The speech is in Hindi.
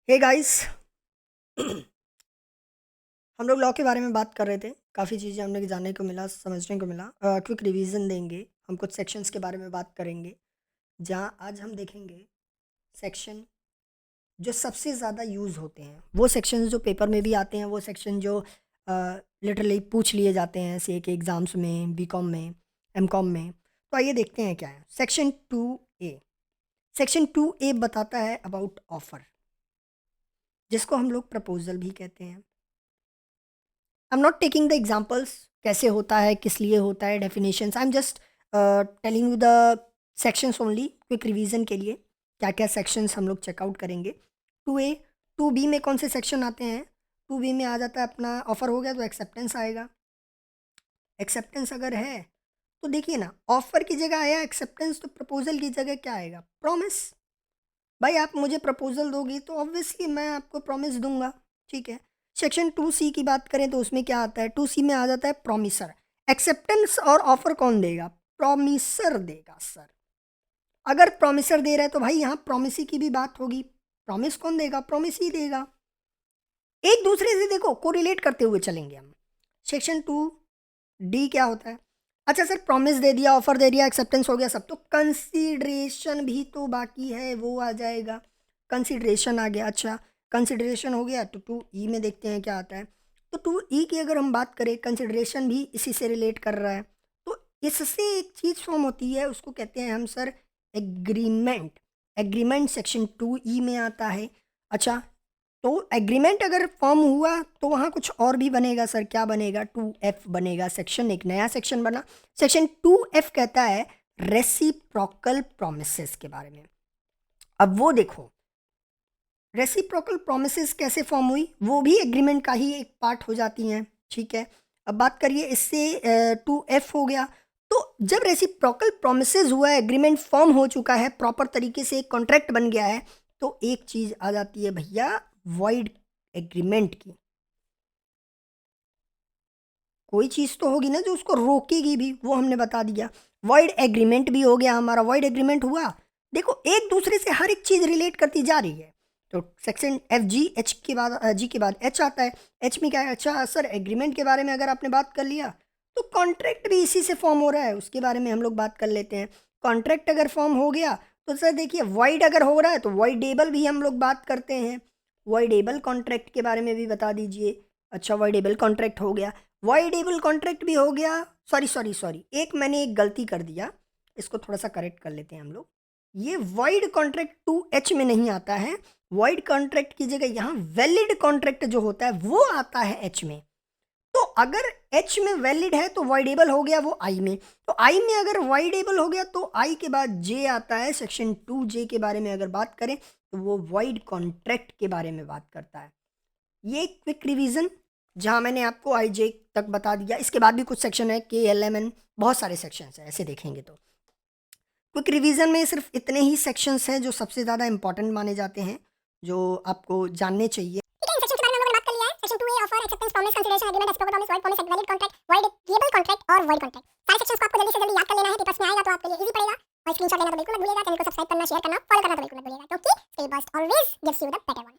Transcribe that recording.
Hey guys. हम लोग लॉ के बारे में बात कर रहे थे। काफ़ी चीज़ें हमने जानने को मिला, समझने को मिला। क्विक रिवीजन देंगे। हम कुछ सेक्शंस के बारे में बात करेंगे, जहां आज हम देखेंगे सेक्शन जो सबसे ज़्यादा यूज़ होते हैं, वो सेक्शंस जो पेपर में भी आते हैं, वो सेक्शन जो लिटरली पूछ लिए जाते हैं सी के एग्ज़ाम्स में, बीकॉम में, एमकॉम में। तो आइए देखते हैं क्या है। Section 2A। सेक्शन 2A बताता है अबाउट ऑफ़र, जिसको हम लोग प्रपोजल भी कहते हैं। I am not taking the examples कैसे होता है, किस लिए होता है, definitions. I am just telling you the sections only, quick revision के लिए क्या क्या सेक्शंस हम लोग चेकआउट करेंगे। 2A। 2B में कौन से सेक्शन आते हैं? 2B में आ जाता है अपना ऑफर हो गया तो एक्सेप्टेंस आएगा। एक्सेप्टेंस अगर है तो देखिए ना, ऑफर की जगह आया एक्सेप्टेंस, तो प्रपोजल की जगह क्या आएगा? प्रॉमिस। भाई आप मुझे प्रपोजल दोगी तो ऑब्वियसली मैं आपको प्रॉमिस दूंगा। ठीक है। सेक्शन 2C की बात करें तो उसमें क्या आता है? 2C में आ जाता है प्रॉमिसर। एक्सेप्टेंस और ऑफर कौन देगा? प्रॉमिसर देगा सर। अगर प्रॉमिसर दे रहा है तो भाई यहाँ प्रॉमिसी की भी बात होगी। प्रॉमिस कौन देगा? प्रॉमिस ही देगा। एक दूसरे से देखो को रिलेट करते हुए चलेंगे हम। सेक्शन 2D क्या होता है? अच्छा सर, प्रॉमिस दे दिया, ऑफर दे दिया, एक्सेप्टेंस हो गया सब, तो कंसीडरेशन भी तो बाकी है, वो आ जाएगा। कंसीडरेशन आ गया। अच्छा, कंसीडरेशन हो गया तो 2E में देखते हैं क्या आता है। तो 2E की अगर हम बात करें, कंसीडरेशन भी इसी से रिलेट कर रहा है। तो इससे एक चीज़ फॉर्म होती है, उसको कहते हैं हम sir agreement. Agreement section 2E में आता है। अच्छा, तो एग्रीमेंट अगर फॉर्म हुआ तो वहाँ कुछ और भी बनेगा सर। क्या बनेगा? 2F बनेगा। सेक्शन, एक नया सेक्शन बना। सेक्शन 2F कहता है रेसिप्रोकल प्रोमिसेस के बारे में। अब वो देखो, रेसिप्रोकल प्रोमिसेस कैसे फॉर्म हुई, वो भी एग्रीमेंट का ही एक पार्ट हो जाती हैं। ठीक है। अब बात करिए इससे 2F हो गया। तो जब रेसिप्रोकल प्रोमिसेस हुआ है, एग्रीमेंट फॉर्म हो चुका है, प्रॉपर तरीके से एक कॉन्ट्रैक्ट बन गया है, तो एक चीज़ आ जाती है भैया, वॉइड एग्रीमेंट की। कोई चीज़ तो होगी ना जो उसको रोकेगी भी, वो हमने बता दिया। वॉइड एग्रीमेंट भी हो गया हमारा। वॉइड एग्रीमेंट हुआ, देखो एक दूसरे से हर एक चीज़ रिलेट करती जा रही है। तो सेक्शन F G, H के बाद G के बाद H आता है। H में क्या है? अच्छा सर, एग्रीमेंट के बारे में अगर आपने बात कर लिया तो कॉन्ट्रैक्ट भी इसी से फॉर्म हो रहा है, उसके बारे में हम लोग बात कर लेते हैं। कॉन्ट्रैक्ट अगर फॉर्म हो गया तो सर देखिए, वॉइड अगर हो रहा है तो वॉइडेबल भी हम लोग बात करते हैं। वॉइडेबल कॉन्ट्रैक्ट के बारे में भी बता दीजिए। अच्छा, वॉइडेबल कॉन्ट्रैक्ट हो गया, वॉइडेबल कॉन्ट्रैक्ट भी हो गया। सॉरी सॉरी सॉरी, एक मैंने एक गलती कर दिया, इसको थोड़ा सा करेक्ट कर लेते हैं हम लोग। ये वॉइड कॉन्ट्रैक्ट 2H में नहीं आता है। वॉइड कॉन्ट्रैक्ट की जगह यहाँ वैलिड कॉन्ट्रैक्ट जो होता है वो आता है H में। तो अगर H में वैलिड है तो वॉइडेबल हो गया वो I में। तो I में अगर वॉइडेबल हो गया तो I के बाद J आता है। सेक्शन 2J के बारे में अगर बात करें तो वो वॉइड कॉन्ट्रैक्ट के बारे में बात करता है। ये क्विक रिवीजन जहाँ मैंने आपको I J तक बता दिया। इसके बाद भी कुछ सेक्शन है, K L M N, बहुत सारे सेक्शंस हैं ऐसे देखेंगे तो। क्विक रिवीजन में सिर्फ इतने ही सेक्शंस हैं जो सबसे ज़्यादा इंपॉर्टेंट माने जाते हैं, जो आपको जानने चाहिए। ठीक है, इन सेक्शन के बारे में हम लोगों ने बात कर लिया है। Section 2A offer, acceptance, promise, consideration, agreement, reciprocal promise, void promise, valid contract, voidable contract और वॉइड कॉन्ट्रैक्ट। सारे सेक्शंस को आपको जल्दी से जल्दी याद कर लेना है, पेपर्स में आएगा तो आपके लिए इजी पड़ेगा। और स्क्रीनशॉट लेना तो बिल्कुल मत भूलिएगा। चैनल को सब्सक्राइब करना, शेयर करना, फॉलो करना तो बिल्कुल मत भूलिएगा, क्योंकि skill bust always gives you the better one.